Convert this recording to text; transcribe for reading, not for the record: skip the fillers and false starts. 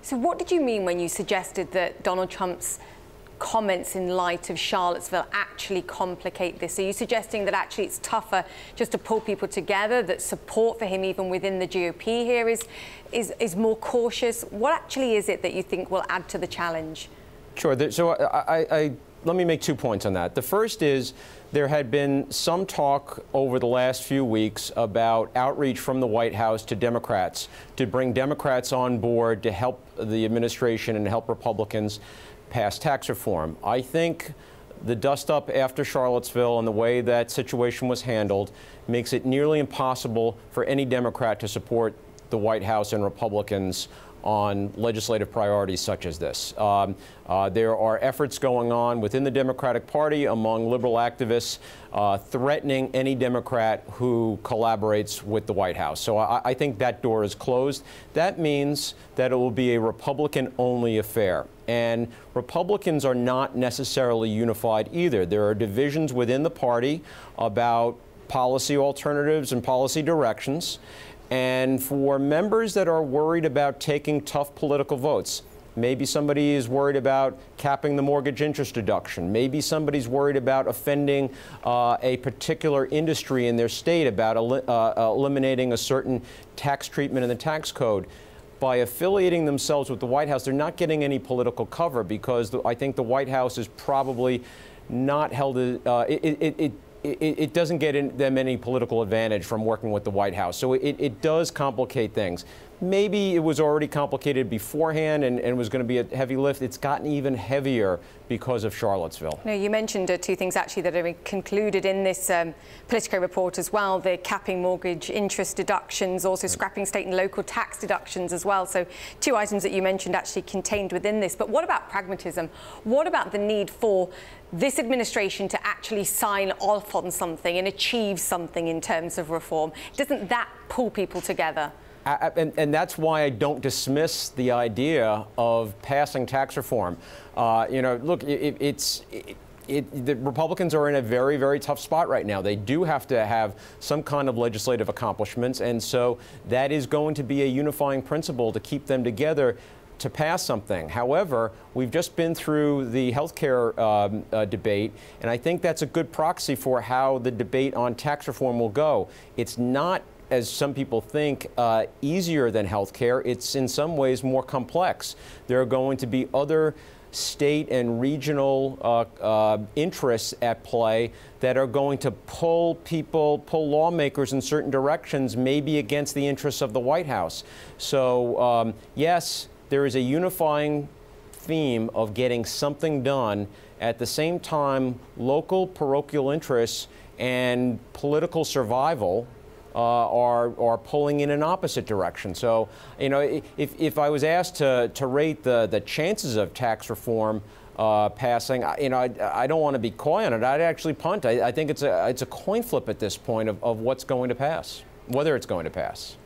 So what did you mean when you suggested that Donald Trump's comments in light of Charlottesville actually complicate this? Are you suggesting that actually it's tougher just to pull people together, that support for him even within the GOP here is more cautious? What actually is it that you think will add to the challenge? Sure. So let me make 2 points on that. The first is there had been some talk over the last few weeks about outreach from the White House to Democrats to bring Democrats on board to help the administration and help Republicans pass tax reform. I think the dust-up after Charlottesville and the way that situation was handled makes it nearly impossible for any Democrat to support the White House and Republicans on legislative priorities such as this. There are efforts going on within the Democratic Party among liberal activists threatening any Democrat who collaborates with the White House. So I think that door is closed. That means that it will be a Republican-only affair. And Republicans are not necessarily unified either. There are divisions within the party about policy alternatives and policy directions. And for members that are worried about taking tough political votes, maybe somebody is worried about capping the mortgage interest deduction. Maybe somebody's worried about offending a particular industry in their state, about eliminating a certain tax treatment in the tax code. By affiliating themselves with the White House, they're not getting any political cover because I think the White House is probably not held. It doesn't get them any political advantage from working with the White House. So it does complicate things. Maybe it was already complicated beforehand and was going to be a heavy lift. It's gotten even heavier because of Charlottesville. No, you mentioned two things actually that are concluded in this Politico report as well, the capping mortgage interest deductions, also scrapping state and local tax deductions as well. So 2 items that you mentioned actually contained within this. But what about pragmatism? What about the need for this administration to actually sign off on something and achieve something in terms of reform? Doesn't that pull people together? And that's why I don't dismiss the idea of passing tax reform. Look, the Republicans are in a very, very tough spot right now. They do have to have some kind of legislative accomplishments, and so that is going to be a unifying principle to keep them together to pass something. However, we've just been through the health care debate, and I think that's a good proxy for how the debate on tax reform will go. It's not, as some people think, easier than health care. It's in some ways more complex. There are going to be other state and regional interests at play that are going to pull lawmakers in certain directions, maybe against the interests of the White House. So yes, there is a unifying theme of getting something done. At the same time, local parochial interests and political survival are pulling in an opposite direction. So, if I was asked to rate the chances of tax reform passing, I don't want to be coy on it. I'd actually punt. I think it's a coin flip at this point of what's going to pass, whether it's going to pass.